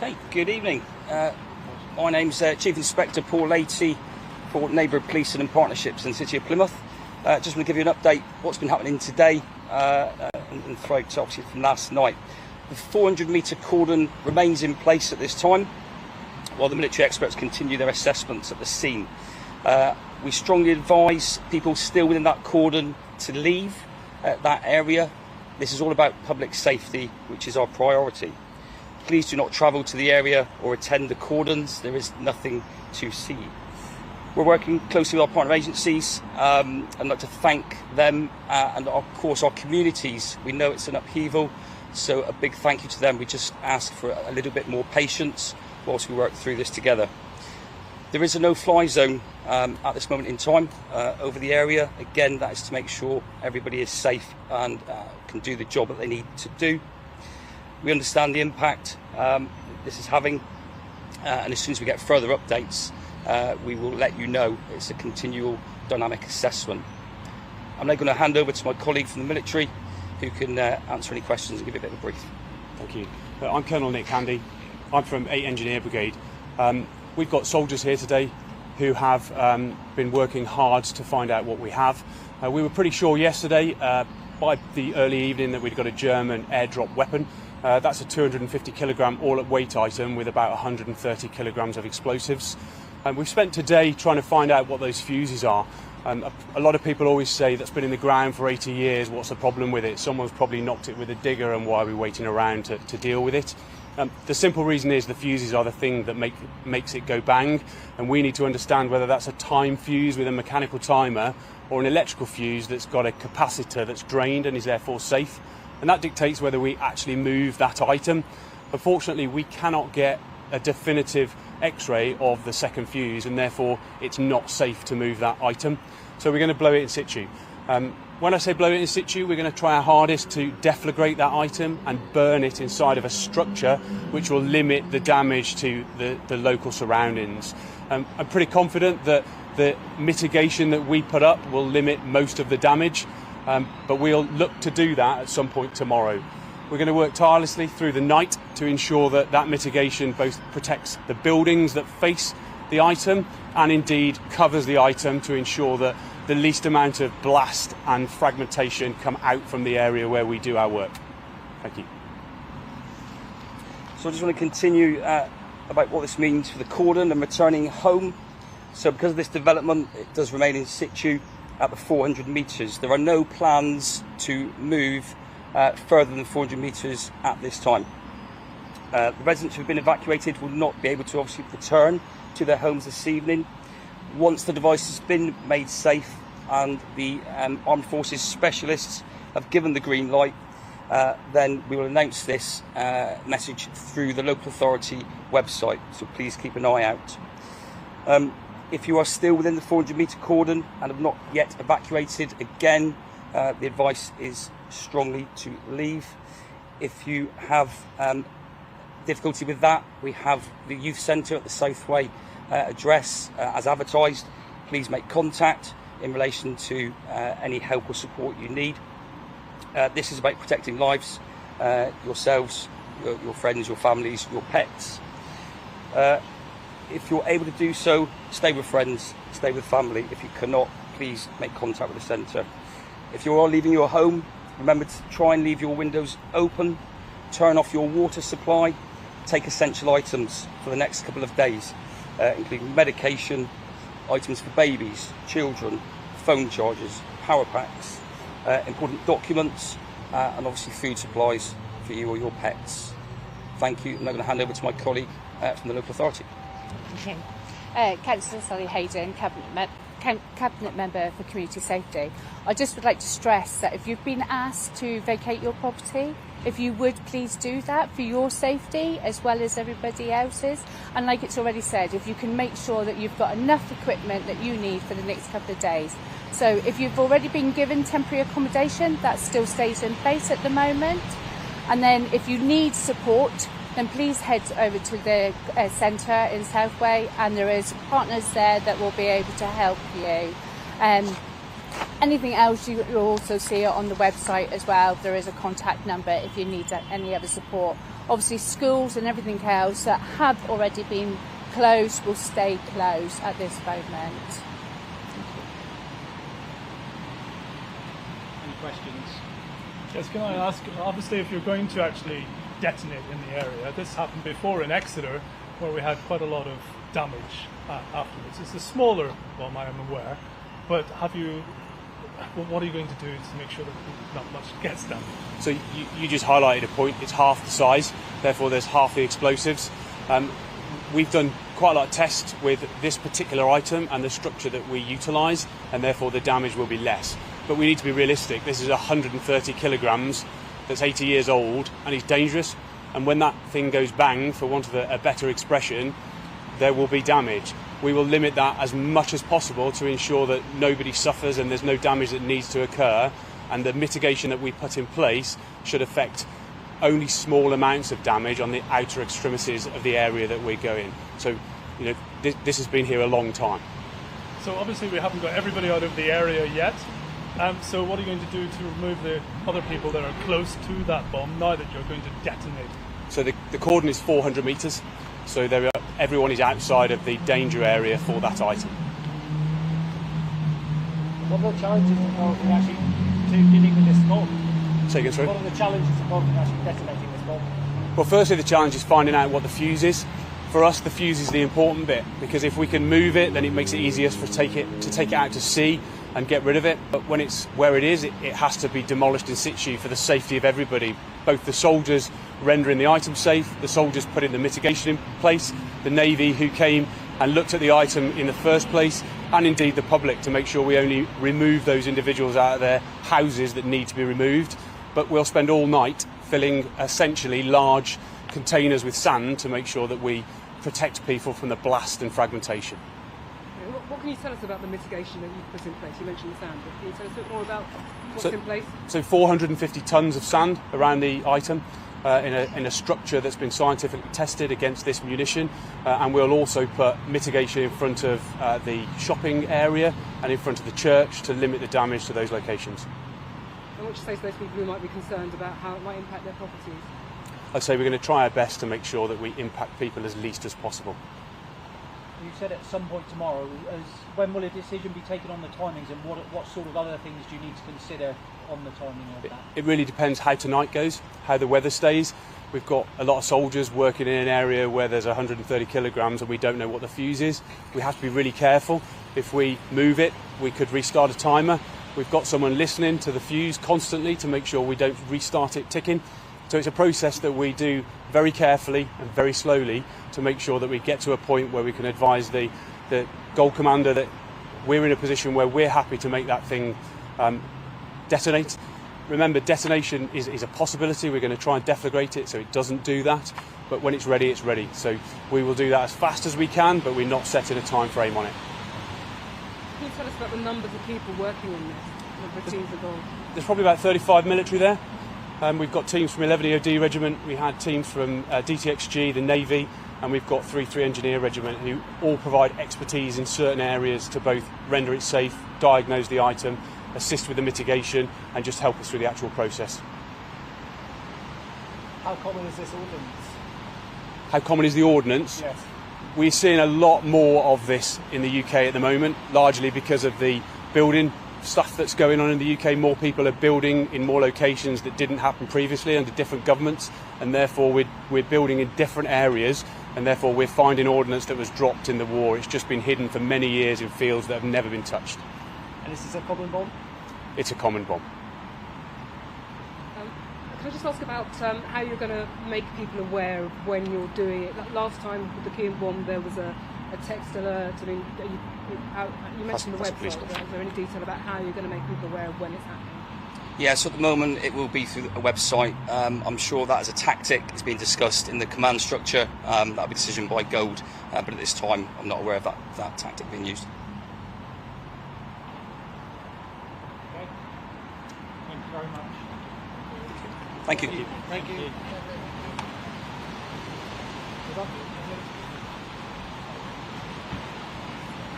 Okay, good evening. My name's Chief Inspector Paul Latey for Neighbourhood Policing and Partnerships in the City of Plymouth. Just want to give you an update what's been happening today and throughout, obviously, from last night. The 400-metre cordon remains in place at this time while the military experts continue their assessments at the scene. We strongly advise people still within that cordon to leave that area. This is all about public safety, which is our priority. Please do not travel to the area or attend the cordons. There is nothing to see. We're working closely with our partner agencies. I'd like to thank them and of course our communities. We know it's an upheaval, so a big thank you to them. We just ask for a little bit more patience whilst we work through this together. There is a no-fly zone at this moment in time over the area. Again, that is to make sure everybody is safe and can do the job that they need to do. We understand the impact this is having, and as soon as we get further updates, we will let you know. It's a continual dynamic assessment. I'm now going to hand over to my colleague from the military who can answer any questions and give you a bit of a brief. Thank you. I'm Colonel Nick Handy. I'm from 8 Engineer Brigade. We've got soldiers here today who have been working hard to find out what we have. We were pretty sure yesterday by the early evening that we'd got a German airdrop weapon. That's a 250 kilogram all-up weight item with about 130 kilograms of explosives. We've spent today trying to find out what those fuses are. A lot of people always say that's been in the ground for 80 years, what's the problem with it? Someone's probably knocked it with a digger, and why are we waiting around to deal with it? The simple reason is the fuses are the thing that makes it go bang, and we need to understand whether that's a time fuse with a mechanical timer or an electrical fuse that's got a capacitor that's drained and is therefore safe. And that dictates whether we actually move that item. Unfortunately, we cannot get a definitive X-ray of the second fuse, and therefore it's not safe to move that item. So we're going to blow it in situ. When I say blow it in situ, we're going to try our hardest to deflagrate that item and burn it inside of a structure which will limit the damage to the local surroundings. I'm pretty confident that the mitigation that we put up will limit most of the damage. But we'll look to do that at some point tomorrow. We're going to work tirelessly through the night to ensure that that mitigation both protects the buildings that face the item and indeed covers the item to ensure that the least amount of blast and fragmentation come out from the area where we do our work. Thank you. So I just want to continue about what this means for the cordon and returning home. So because of this development, it does remain in situ at the 400 metres. There are no plans to move further than 400 metres at this time. The residents who have been evacuated will not be able to obviously return to their homes this evening. Once the device has been made safe and the Armed Forces specialists have given the green light, then we will announce this message through the local authority website, so please keep an eye out. If you are still within the 400-metre cordon and have not yet evacuated, again, the advice is strongly to leave. If you have difficulty with that, we have the youth centre at the Southway address as advertised. Please make contact in relation to any help or support you need. This is about protecting lives, yourselves, your friends, your families, your pets. If you're able to do so, stay with friends, stay with family. If you cannot, please make contact with the centre. If you are leaving your home, remember to try and leave your windows open, turn off your water supply, take essential items for the next couple of days, including medication, items for babies, children, phone chargers, power packs, important documents, and obviously food supplies for you or your pets. Thank you. I'm now going to hand over to my colleague from the local authority. Thank you. Councillor Sally Hayden, Cabinet Member for Community Safety. I just would like to stress that if you've been asked to vacate your property, if you would please do that for your safety as well as everybody else's. And like it's already said, if you can make sure that you've got enough equipment that you need for the next couple of days. So if you've already been given temporary accommodation, that still stays in place at the moment. And then if you need support, then please head over to the centre in Southway, and there is partners there that will be able to help you. Anything else, you'll also see it on the website as well. There is a contact number if you need any other support. Obviously, schools and everything else that have already been closed will stay closed at this moment. Any questions? Yes, can I ask, obviously if you're going to actually detonate in the area, this happened before in Exeter where we had quite a lot of damage afterwards. It's a smaller bomb, I am aware, but what are you going to do to make sure that not much gets damaged? So you just highlighted a point. It's half the size, therefore there's half the explosives. We've done quite a lot of tests with this particular item and the structure that we utilise, and therefore the damage will be less. But we need to be realistic. This is 130 kilograms that's 80 years old and is dangerous. And when that thing goes bang, for want of a better expression, there will be damage. We will limit that as much as possible to ensure that nobody suffers and there's no damage that needs to occur. And the mitigation that we put in place should affect only small amounts of damage on the outer extremities of the area that we go in. So, this has been here a long time. So obviously we haven't got everybody out of the area yet. So what are you going to do to remove the other people that are close to that bomb now that you're going to detonate? So the cordon is 400 metres. So everyone is outside of the danger area for that item. What are the challenges involved in actually dealing with this bomb? Say again, sorry? What are the challenges involved in actually detonating this bomb? Well, firstly, the challenge is finding out what the fuse is. For us, the fuse is the important bit, because if we can move it, then it makes it easier to take it out to sea and get rid of it. But when it's where it is, it has to be demolished in situ for the safety of everybody, both the soldiers rendering the item safe, the soldiers putting the mitigation in place, the Navy who came and looked at the item in the first place, and indeed the public, to make sure we only remove those individuals out of their houses that need to be removed. But we'll spend all night filling essentially large containers with sand to make sure that we protect people from the blast and fragmentation. What can you tell us about the mitigation that you've put in place? You mentioned the sand, but can you tell us a bit more about what's in place? So 450 tonnes of sand around the item in a structure that's been scientifically tested against this munition, and we'll also put mitigation in front of the shopping area and in front of the church to limit the damage to those locations. And what do you say to those people who might be concerned about how it might impact their properties? I'd say we're going to try our best to make sure that we impact people as least as possible. You said at some point tomorrow, when will a decision be taken on the timings, and what sort of other things do you need to consider on the timing of that? It really depends how tonight goes, how the weather stays. We've got a lot of soldiers working in an area where there's 130 kilograms and we don't know what the fuse is. We have to be really careful. If we move it, we could restart a timer. We've got someone listening to the fuse constantly to make sure we don't restart it ticking. So it's a process that we do very carefully and very slowly to make sure that we get to a point where we can advise the Gold Commander that we're in a position where we're happy to make that thing detonate. Remember, detonation is a possibility. We're going to try and deflagrate it so it doesn't do that. But when it's ready, it's ready. So we will do that as fast as we can, but we're not setting a time frame on it. Can you tell us about the numbers of people working on this, the teams involved? There's probably about 35 military there. We've got teams from 11 EOD Regiment, we had teams from DTXG, the Navy, and we've got 3 Engineer Regiment who all provide expertise in certain areas to both render it safe, diagnose the item, assist with the mitigation and just help us through the actual process. How common is this ordnance? How common is the ordnance? Yes. We're seeing a lot more of this in the UK at the moment, largely because of the building stuff that's going on in the UK. More people are building in more locations that didn't happen previously under different governments, and therefore we're building in different areas, and therefore we're finding ordnance that was dropped in the war. It's just been hidden for many years in fields that have never been touched. And is this a common bomb? It's a common bomb. Can I just ask about how you're going to make people aware of when you're doing it? Last time with the Kean bomb there was a text alert. I mean, you mentioned the website. Is there any detail about how you're going to make people aware of when it's happening? Yeah, so at the moment it will be through a website. I'm sure that as a tactic is being discussed in the command structure. That'll be a decision by Gold, but at this time I'm not aware of that tactic being used. Okay. Thank you very much. Thank you. Thank you. Good luck.